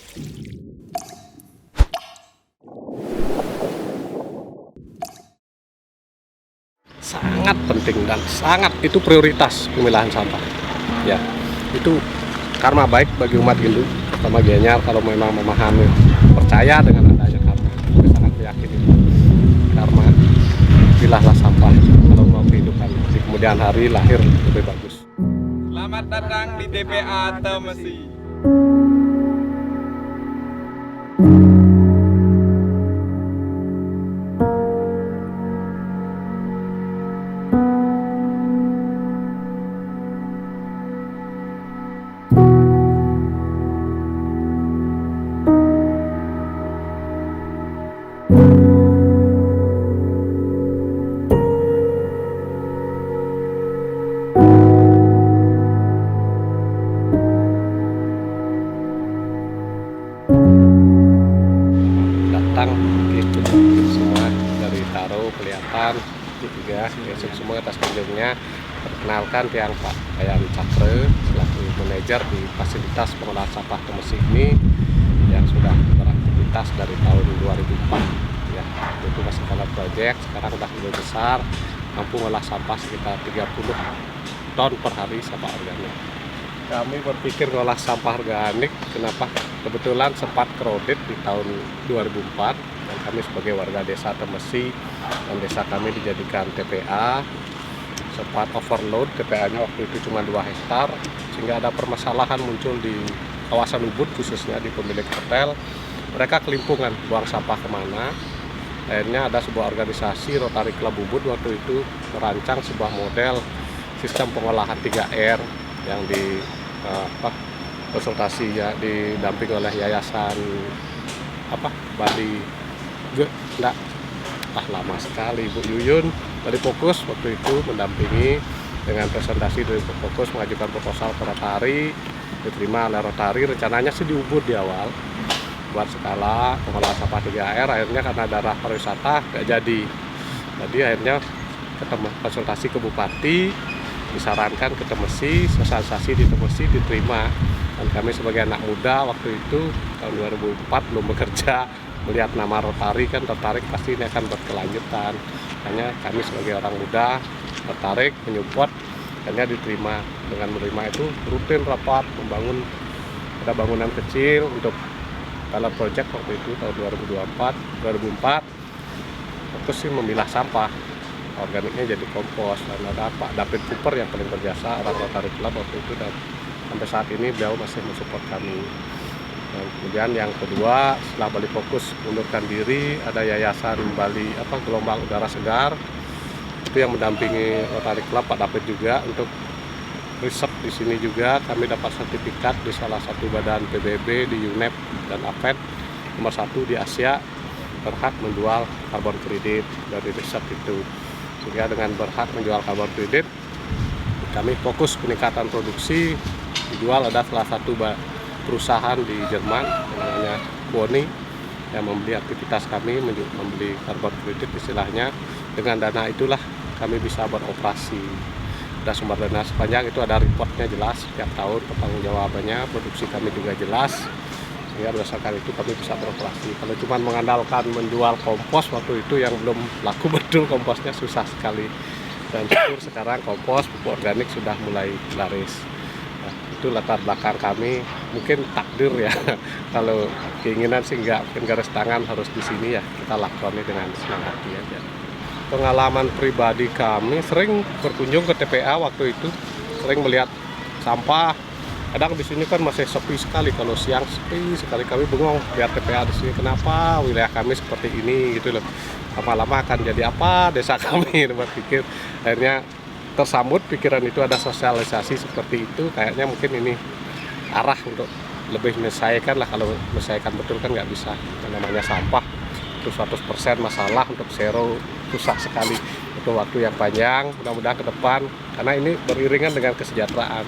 Sangat penting dan sangat itu prioritas pemilahan sampah. Ya, itu karma baik bagi umat Hindu, terutama Gianyar kalau memang memahami, percaya dengan adanya karma. Kami sangat meyakini karma, pilahlah sampah kalau mau kehidupan di kemudian hari lahir lebih bagus. Selamat datang di TPA Temesi. Datang gitu semua dari Taro kelihatan juga besok semua atas kunjungnya. Perkenalkan tiang Pak Kayan Cakre selaku manajer di fasilitas pengolahan sampah Temesi ini yang sudah beraktivitas dari tahun 2004 ya, itu masih pilot project, sekarang sudah lebih besar, mampu olah sampah sekitar 30 ton per hari sampah organik. Kami berpikir ngolah sampah organik, kenapa? Kebetulan sempat kredit di tahun 2004 dan kami sebagai warga desa Temesi dan desa kami dijadikan TPA, sempat overload TPA-nya waktu itu cuma 2 hektar sehingga ada permasalahan muncul di kawasan Ubud khususnya di pemilik hotel. Mereka kelimpungan buang sampah kemana. Akhirnya ada sebuah organisasi Rotary Club Ubud waktu itu merancang sebuah model sistem pengolahan 3R yang di konsultasi ya, didamping oleh yayasan Bali lama sekali Ibu Yuyun dari Fokus waktu itu mendampingi dengan presentasi dari Fokus mengajukan proposal ke Rotary, diterima oleh Rotary. Rencananya sih di Ubud di awal buat skala pengolahan sampah 3R, akhirnya karena daerah pariwisata nggak jadi akhirnya ketemu konsultasi ke Bupati, disarankan ke Temesi, sosialisasi di Temesi, diterima. Dan kami sebagai anak muda waktu itu tahun 2004 belum bekerja, melihat nama Rotary kan tertarik pasti ini akan berkelanjutan. Hanya kami sebagai orang muda tertarik menyupport, hanya diterima. Dengan menerima itu rutin rapat membangun, ada bangunan kecil untuk pilot project waktu itu tahun 2004 fokus sih memilah sampah organiknya jadi kompos. Dan ada Pak David Cooper yang paling berjasa, orang Rotary Club waktu itu, dan sampai saat ini beliau masih mensupport kami. Dan kemudian yang kedua, setelah Bali Fokus mundurkan diri, ada yayasan Bali Gelombang Udara Segar, itu yang mendampingi Rotary Club Pak David juga untuk riset di sini juga. Kami dapat sertifikat di salah satu badan PBB di UNEP dan APET nomor 1 di Asia, berhak menjual karbon kredit dari riset itu. Sehingga dengan berhak menjual karbon kredit, kami fokus peningkatan produksi. Dijual ada salah satu perusahaan di Jerman yang namanya Boni yang membeli aktivitas kami, membeli karbon kredit istilahnya. Dengan dana itulah kami bisa beroperasi. Ada sumber dana sepanjang itu, ada reportnya jelas setiap tahun, pertanggungjawabannya, produksi kami juga jelas, sehingga berdasarkan itu kami bisa beroperasi. Kalau cuma mengandalkan menjual kompos waktu itu yang belum laku betul, komposnya susah sekali. Dan syukur sekarang kompos pupuk organik sudah mulai laris. Nah, itu latar belakang kami, mungkin takdir ya. Kalau keinginan sih enggak, mungkin garis tangan harus di sini ya, kita lakoni dengan senang hati aja. Pengalaman pribadi kami sering berkunjung ke TPA waktu itu, sering melihat sampah. Kadang di sini kan masih sepi sekali, kalau siang sepi sekali. Kami bengong lihat TPA di sini, kenapa wilayah kami seperti ini gitu loh. Lama-lama akan jadi apa desa kami, berpikir. Akhirnya tersambut pikiran itu, ada sosialisasi seperti itu, kayaknya mungkin ini arah untuk lebih menyelesaikan lah. Kalau menyelesaikan betul kan nggak bisa, yang namanya sampah itu 100% masalah, untuk zero susah sekali, butuh waktu yang panjang. Mudah-mudahan ke depan, karena ini beriringan dengan kesejahteraan,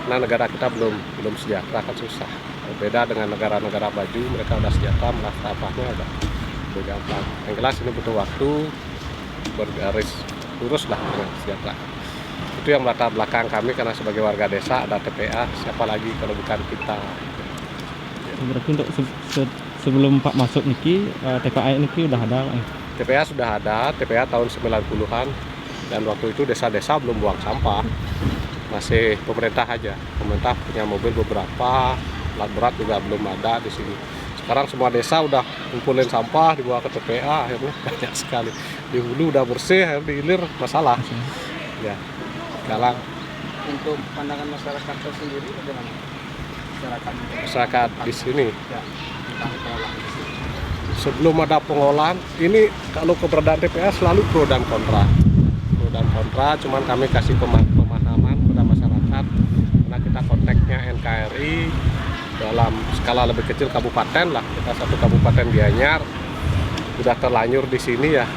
karena negara kita belum sejahtera kan susah. Beda dengan negara-negara maju, mereka udah sejahtera, mengolah sampahnya udah lebih gampang. Yang jelas ini butuh waktu, bergaris lurus lah dengan kesejahteraan. Itu yang melatar belakang kami, karena sebagai warga desa ada TPA, siapa lagi kalau bukan kita. Berarti untuk sebelum Pak masuk niki TPA niki udah ada Pak. TPA sudah ada, TPA tahun 90-an, dan waktu itu desa-desa belum buang sampah, masih pemerintah aja. Pemerintah punya mobil beberapa, alat berat juga belum ada di sini. Sekarang semua desa udah ngumpulin sampah dibawa ke TPA, akhirnya banyak sekali. Di hulu udah bersih, akhirnya di hilir masalah. Ya, sekarang Untuk pandangan masyarakat sendiri bagaimana? masyarakat di sini Ya, tentang pengolahan di sini. sebelum ada pengolahan ini, kalau keberadaan TPA selalu pro dan kontra. Pro dan kontra, cuman kami kasih pemahaman kepada masyarakat karena kita kontaknya NKRI dalam skala lebih kecil kabupaten lah. Kita satu kabupaten Gianyar udah terlanjur di sini ya.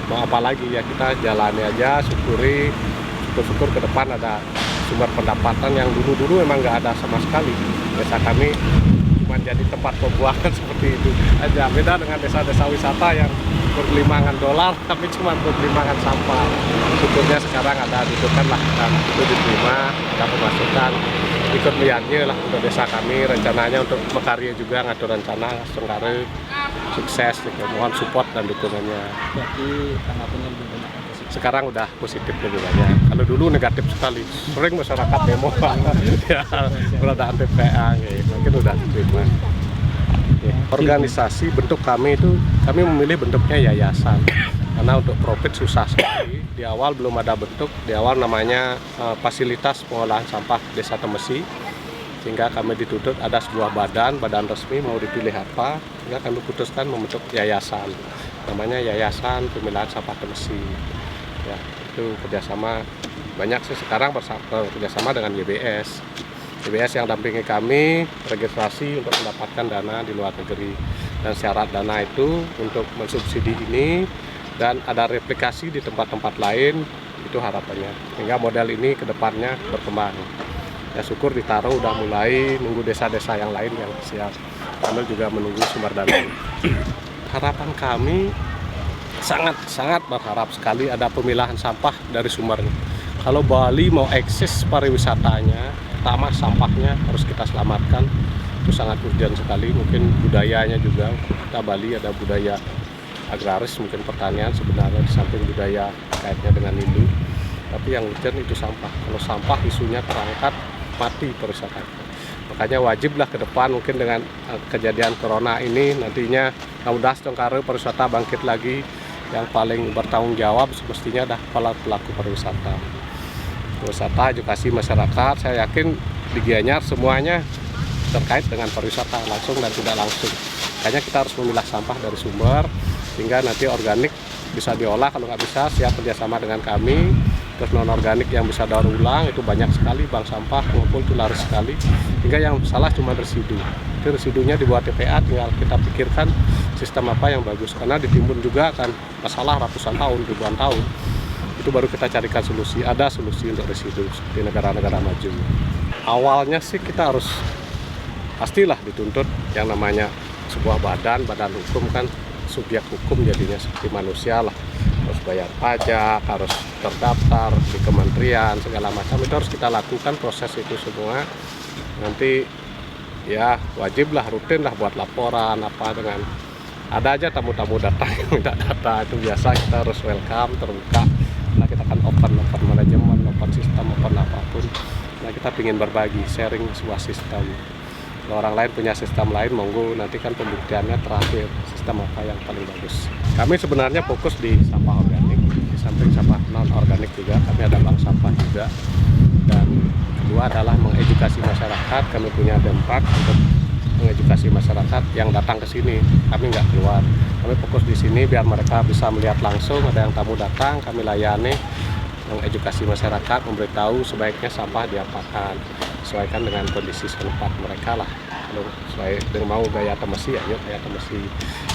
Mau apa lagi ya, kita jalani aja, syukur ke depan ada sumber pendapatan yang dulu memang nggak ada sama sekali. Desa kami cuma jadi tempat pembuangan seperti itu aja. Beda dengan desa-desa wisata yang bergelimangan dolar, tapi cuma bergelimangan sampah. Syukurnya sekarang ada dudukan lah, dan itu diterima, ada pemasukan. Ikut lihatnya lah untuk desa kami, rencananya untuk Mekarya juga ngatur rencana Sengkare sukses gitu. Mohon support dan dukungannya. Berarti tanggapannya lebih banyak ke situ. Sekarang udah positif lebih banyak. Kalau dulu negatif sekali, sering masyarakat demo ya beradaan TPA gitu. Mungkin udah diterima. Ya, organisasi bentuk kami itu, kami memilih bentuknya yayasan karena untuk profit susah sekali. Di awal belum ada bentuk, di awal namanya fasilitas pengolahan sampah Desa Temesi, sehingga kami dituntut ada sebuah badan resmi mau dipilih apa, sehingga kami putuskan membentuk yayasan, namanya Yayasan Pemilahan Sampah Temesi. Ya, itu kerjasama banyak sih sekarang kerjasama dengan YBS yang dampingi kami registrasi untuk mendapatkan dana di luar negeri, dan syarat dana itu untuk mensubsidi ini dan ada replikasi di tempat-tempat lain, itu harapannya sehingga model ini kedepannya berkembang. Ya syukur ditaruh udah mulai, nunggu desa-desa yang lain yang siap, kami juga menunggu sumber dana. Harapan kami sangat berharap sekali ada pemilahan sampah dari sumbernya. Kalau Bali mau eksis pariwisatanya, pertama sampahnya harus kita selamatkan, itu sangat urgent sekali. Mungkin budayanya juga, kita Bali ada budaya agraris, mungkin pertanian sebenarnya di samping budaya kaitnya dengan Hindu, tapi yang urgent itu sampah. Kalau sampah isunya terangkat, mati pariwisata. Makanya wajiblah ke depan mungkin dengan kejadian corona ini nantinya mudah Sengkare pariwisata bangkit lagi. Yang paling bertanggung jawab semestinya adalah pelaku pariwisata, edukasi masyarakat. Saya yakin di Gianyar semuanya terkait dengan pariwisata langsung dan tidak langsung. Makanya kita harus memilah sampah dari sumber sehingga nanti organik bisa diolah, kalau nggak bisa siap kerjasama dengan kami. Terus non organik yang bisa daur ulang itu banyak sekali, bank sampah ngumpul itu laris sekali, hingga yang salah cuma residu. Itu residunya dibuat TPA, tinggal kita pikirkan sistem apa yang bagus, karena ditimbun juga kan masalah ratusan tahun, ribuan tahun. Itu baru kita carikan solusi, ada solusi untuk residu di negara-negara maju. Awalnya sih kita harus pastilah dituntut yang namanya sebuah badan hukum kan, subjek hukum jadinya seperti manusia lah, harus bayar pajak, harus terdaftar di kementerian segala macam. Itu harus kita lakukan proses itu semua. Nanti ya wajiblah, rutin lah buat laporan apa, dengan ada aja tamu-tamu datang yang minta data, itu biasa, kita harus welcome, terbuka. Nah kita kan open manajemen, open sistem, open apapun. Nah kita ingin berbagi, sharing sebuah sistem. Kalau orang lain punya sistem lain, monggo, nanti kan pembuktiannya terakhir sistem apa yang paling bagus. Kami sebenarnya fokus di sampah organik, di samping sampah non organik juga kami ada bank sampah juga. Dan kedua adalah mengedukasi masyarakat. Kami punya Dempak untuk mengedukasi masyarakat yang datang ke sini. Kami nggak keluar, kami fokus di sini biar mereka bisa melihat langsung. Ada yang tamu datang, kami layani, mengedukasi masyarakat, memberitahu sebaiknya sampah diapakan, sesuaikan dengan kondisi setempat mereka lah. Kalau sesuai dengan mau gaya Temesi, ya yuk gaya Temesi.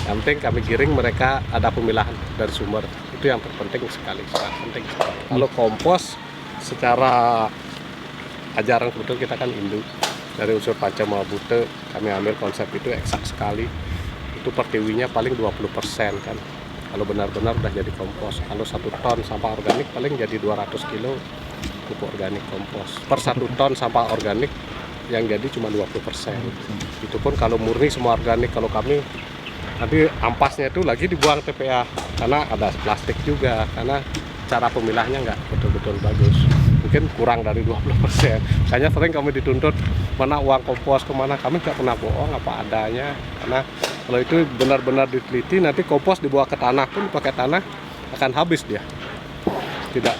Yang penting kami giring mereka ada pemilahan dari sumber, itu yang terpenting sekali, sangat penting sekali. Kalau kompos secara ajaran kebetulan kita kan Hindu, dari unsur Pancamabute kami ambil konsep itu eksak sekali, itu pertiwinya paling 20% kan. Kalau benar-benar udah jadi kompos, kalau 1 ton sampah organik paling jadi 200 kilo pupuk organik kompos. Per 1 ton sampah organik yang jadi cuma 20%. Itu pun kalau murni semua organik. Kalau kami nanti ampasnya itu lagi dibuang TPA karena ada plastik juga, karena cara pemilahnya nggak betul-betul bagus, mungkin kurang dari 20%. Makanya sering kami dituntut mana uang kompos kemana, kami nggak pernah bohong apa adanya, karena kalau itu benar-benar diteliti nanti kompos dibawa ke tanah pun pakai tanah akan habis dia.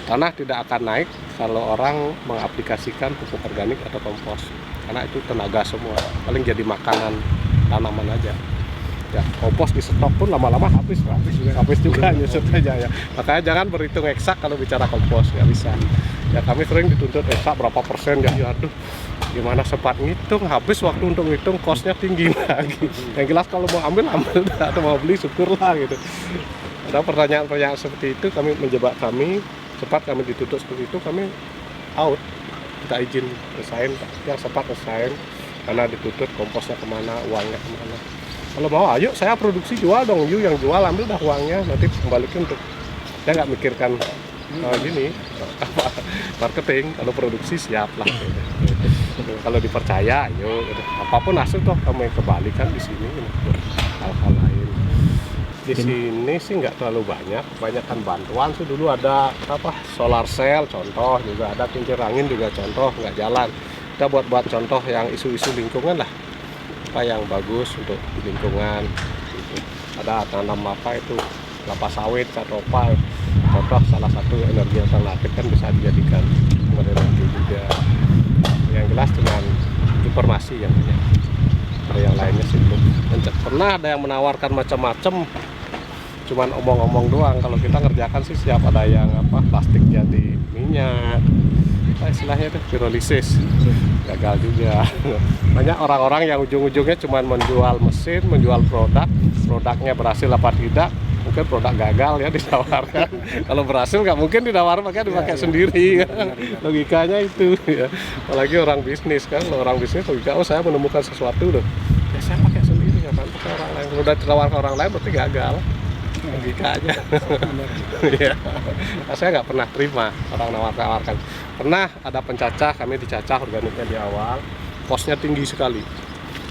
Tanah tidak akan naik kalau orang mengaplikasikan pupuk organik atau kompos, karena itu tenaga semua, paling jadi makanan tanaman aja. Ya, kompos di stok pun lama-lama habis juga nyusut aja ya. Makanya jangan berhitung eksak kalau bicara kompos, nggak bisa. Ya kami sering dituntut eksak berapa persen ya, aduh gimana sempat ngitung, habis waktu untuk ngitung kosnya tinggi lagi. Yang jelas kalau mau ambil atau mau beli syukurlah gitu. Ada pertanyaan-pertanyaan seperti itu kami menjebak kami, sempat kami dituntut seperti itu, kami out, kita izin resign, yang sempat resign karena dituntut komposnya kemana, uangnya kemana. Kalau mau ayo saya produksi jual dong, you yang jual ambil dah uangnya, nanti kembalikan untuk, saya nggak mikirkan gini marketing, kalau produksi siap lah gitu. Kalau dipercaya ayo gitu. Apapun hasil toh kami kembalikan di sini gitu. Hal-hal lain di sini sih nggak terlalu banyak, kebanyakan bantuan sih. Dulu ada apa solar cell contoh, juga ada kincir angin juga contoh, nggak jalan. Kita buat contoh yang isu-isu lingkungan lah, apa yang bagus untuk lingkungan gitu. Ada tanam apa itu kelapa sawit, catopa, contoh salah satu energi alternatif kan bisa dijadikan sumber energi juga. Yang jelas cuman informasi yang punya, ada yang lainnya sih belum. Pernah ada yang menawarkan macam-macam, cuman omong-omong doang. Kalau kita ngerjakan sih siap, ada yang apa plastik jadi minyak, apa istilahnya itu pirolisis, gagal juga. Banyak orang-orang yang ujung-ujungnya cuma menjual mesin, menjual produknya berhasil apa tidak, mungkin produk gagal ya ditawarkan. Kalau berhasil nggak mungkin ditawarkan, makanya dipakai sendiri kan. Logikanya itu ya. Apalagi orang bisnis kan, kalau orang bisnis logika, oh saya menemukan sesuatu loh, ya saya pakai sendiri, ya kan pakai orang lain. Kalau udah ditawarkan orang lain berarti gagal. Logikanya. Ya. Saya nggak pernah terima orang nawarkan. Pernah ada pencacah, kami dicacah organiknya di awal, kosnya tinggi sekali.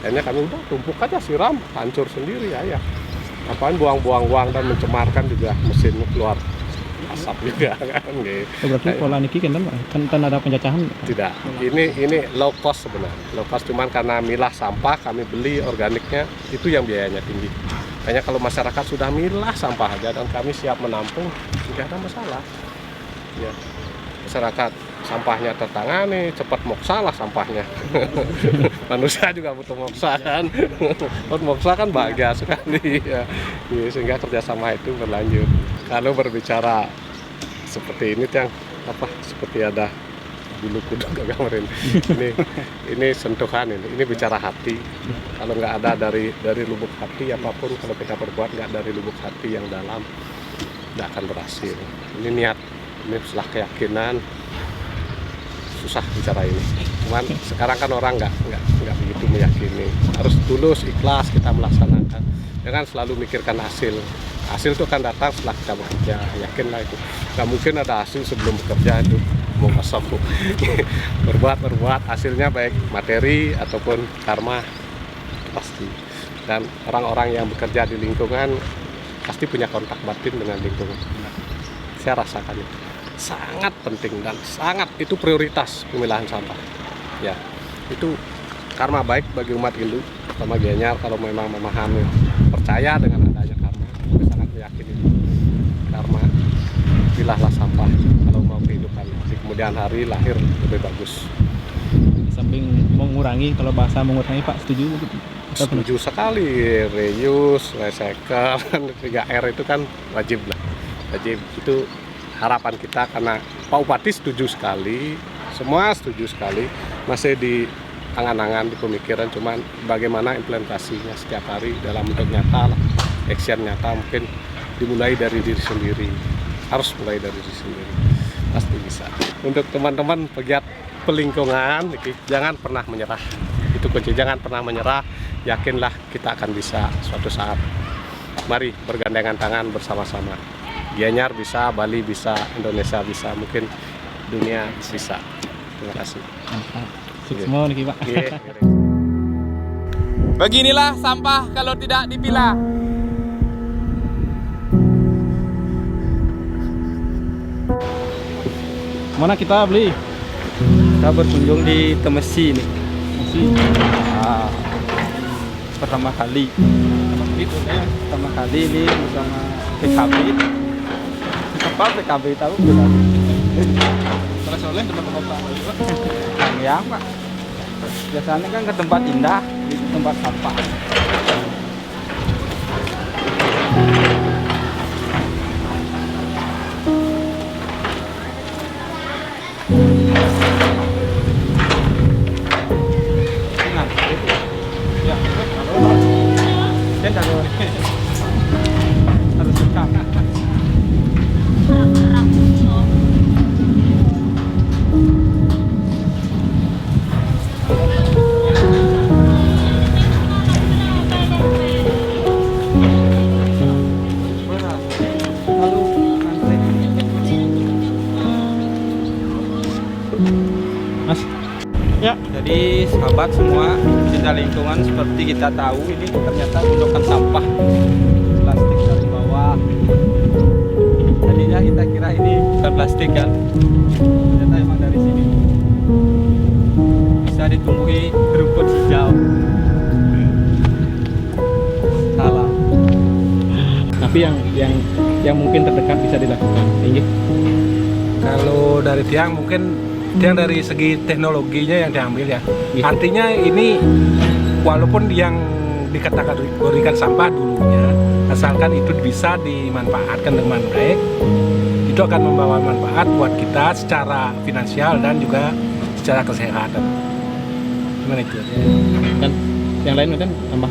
Akhirnya kami udah tumpuk aja, siram, hancur sendiri ya. Apaan buang-buang uang dan mencemarkan juga mesin keluar asap juga kan gitu. Berarti pola niki kan ada pencacahan? Tidak. Ini low cost sebenarnya. Low cost cuman karena milah sampah kami beli organiknya itu yang biayanya tinggi. Kayaknya kalau masyarakat sudah milah sampah aja dan kami siap menampung, tidak ada masalah. Ya. Masyarakat sampahnya tertangani, cepat moksa lah sampahnya. Manusia juga butuh moksa kan. Buat moksa kan bahagia sekali ya. Sehingga kerjasama itu berlanjut. Kalau berbicara seperti ini yang apa seperti ada bulu kuda gambarin. Ini sentuhan ini bicara hati. Kalau nggak ada dari lubuk hati apapun, kalau kita berbuat nggak dari lubuk hati yang dalam, nggak akan berhasil. Ini niat, ini setelah keyakinan. Susah bicara ini. Cuman sekarang kan orang nggak begitu meyakini. Harus tulus, ikhlas kita melaksanakan. Jangan selalu mikirkan hasil. Hasil itu akan datang setelah kita bekerja. Yakinlah itu. Nggak mungkin ada hasil sebelum bekerja itu. Mau kosong. Berbuat hasilnya baik materi ataupun karma pasti. Dan orang-orang yang bekerja di lingkungan pasti punya kontak batin dengan lingkungan. Saya rasakan itu. Sangat penting dan sangat itu prioritas pemilahan sampah ya, itu karma baik bagi umat Hindu sama Gianyar. Kalau memang memahami, percaya dengan adanya karma, saya sangat meyakini karma, pilahlah sampah kalau mau kehidupan di kemudian hari lahir lebih bagus. Di samping mengurangi, kalau bahasa mengurangi Pak Setuju sekali, reuse, recycle, 3R itu kan wajib lah, wajib. Itu harapan kita karena Pak Bupati setuju sekali, semua setuju sekali, masih di angan-angan, di pemikiran, cuman bagaimana implementasinya setiap hari dalam bentuk nyata lah, action nyata mungkin dimulai dari diri sendiri, harus mulai dari diri sendiri, pasti bisa. Untuk teman-teman pegiat pelingkungan, jangan pernah menyerah, itu kunci, jangan pernah menyerah, yakinlah kita akan bisa suatu saat. Mari bergandengan tangan bersama-sama. Gianyar bisa, Bali bisa, Indonesia bisa, mungkin dunia bisa. Terima kasih. Sukses niki Pak. Nggih. Beginilah sampah kalau tidak dipilah. Mana kita beli? Kita berkunjung di Temesi nih. Masih. Ah, pertama kali. Pertama kali ini bersama PKB. Apa PKB tahu belum? Terus oleh teman-teman Pak. Kang Yang Pak. Biasanya kan ke tempat indah, di tempat sampah. Harus sekam. Lalu Mas. Ya. jadi sahabat semua, cinta lingkungan seperti kita tahu ini ternyata gundukan sampah plastik dari bawah. Tadinya kita kira ini bukan plastik kan, ternyata emang dari sini. Bisa ditumbuhi rumput hijau. Salah. Tapi yang mungkin terdekat bisa dilakukan. Ini. Kalau dari tiang mungkin tiang dari segi teknologinya yang diambil ya. Gitu. Artinya ini walaupun yang dikategorikan sampah dulunya, asalkan itu bisa dimanfaatkan dengan baik, itu akan membawa manfaat buat kita secara finansial dan juga secara kesehatan. Gimana itu? Dan yang lain kan tambah.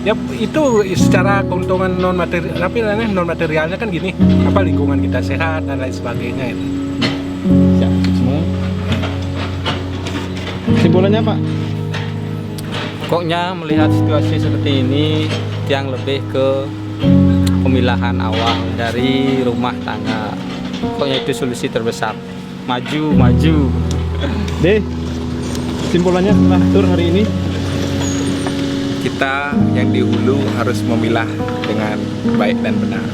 Ya itu secara keuntungan non material, tapi non materialnya kan gini, apa lingkungan kita sehat dan lain sebagainya itu. Siap semua. Simpulannya Pak. Pokoknya melihat situasi seperti ini, tiang lebih ke pemilahan awal dari rumah tangga. Pokoknya itu solusi terbesar. Maju. Deh. Simpulannya setelah tur hari ini. Kita yang di hulu harus memilah dengan baik dan benar.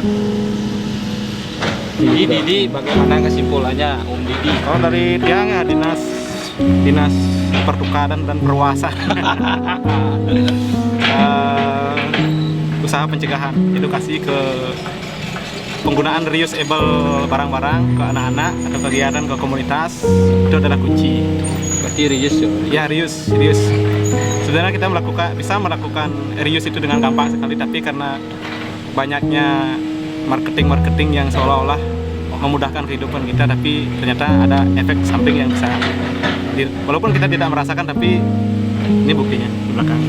Didi, bagaimana kesimpulannya, Om Didi? Oh dari tiang ya dinas pertukaran dan perluasan. Usaha pencegahan edukasi ke penggunaan reusable barang-barang ke anak-anak atau kegiatan ke komunitas itu adalah kunci. Berarti reuse ya? Ya reuse. Sebenarnya kita bisa melakukan reuse itu dengan gampang sekali, tapi karena banyaknya marketing yang seolah-olah memudahkan kehidupan kita, tapi ternyata ada efek samping yang bisa walaupun kita tidak merasakan, tapi ini buktinya di belakang.